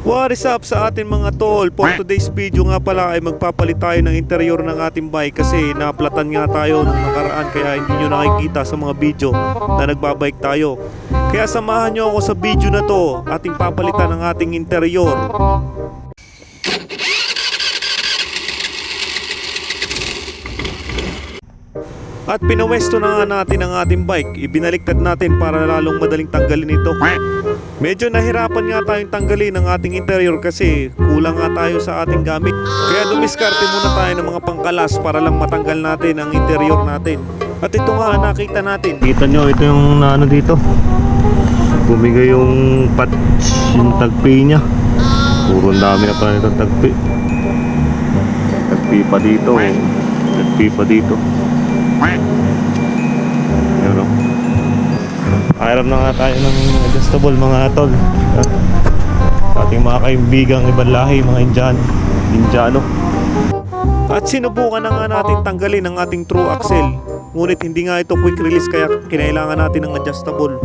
What is up sa atin mga tol? For today's video nga pala ay magpapalit tayo ng interior ng ating bike kasi naplatan nga tayo nung nakaraan kaya hindi nyo nakikita sa mga video na nagbabike tayo. Kaya samahan nyo ako sa video na to, ating papalitan ng ating interior. At pinawesto na nga natin ang ating bike, ibinaliktad natin para lalong madaling tanggalin ito. Medyo nahirapan nga tayong tanggalin ang ating interior kasi kulang nga tayo sa ating gamit. Kaya dumiskarte muna tayo ng mga pangkalas para lang matanggal natin ang interior natin. At ito nga nakita natin. Kita nyo, ito yung ano dito. Bumigay yung patch, yung tagpi niya. Puro dami na pala nitong tagpi. Tagpi pa dito. Tagpi pa dito. Yun o. Hiram na nga tayo ng adjustable mga tol. Ating mga kaibigang ibang lahi, mga Indiano. At sinubukan na nga natin tanggalin ang ating true axle. Ngunit hindi nga ito quick release kaya kinailangan natin ng adjustable.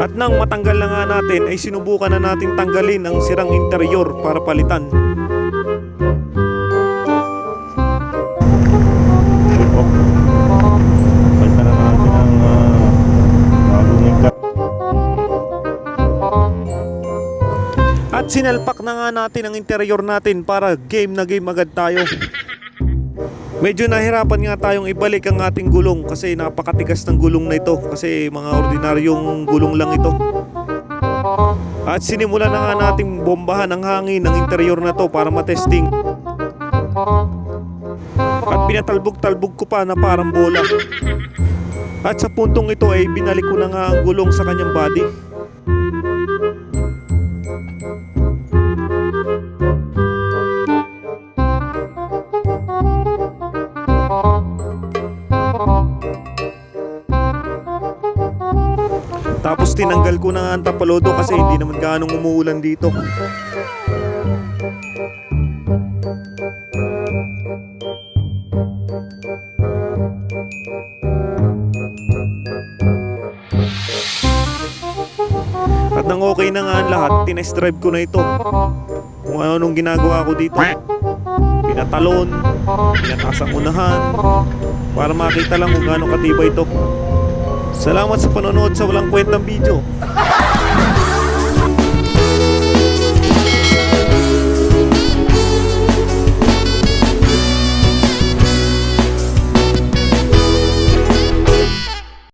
At nang matanggal na nga natin ay sinubukan na natin tanggalin ang sirang interior para palitan. At sinalpak na nga natin ang interior natin para game na game agad tayo. Medyo nahirapan nga tayong ibalik ang ating gulong kasi napakatigas ng gulong na ito kasi mga ordinaryong gulong lang ito. At sinimula na nga nating bombahan ang hangin ng interior na to para matesting. At pinatalbog-talbog ko pa na parang bola. At sa puntong ito ay binalik ko na nga ang gulong sa kanyang body. Tapos tinanggal ko na nga ang tapalodo kasi hindi naman gaanong umuulan dito. At nang okay na nga ang lahat, tinest drive ko na ito. Kung anong ginagawa ko dito. Pinatalon, pinataas ang unahan, para makita lang kung gaano katibay ito. Salamat sa panonood sa walang kwentang video.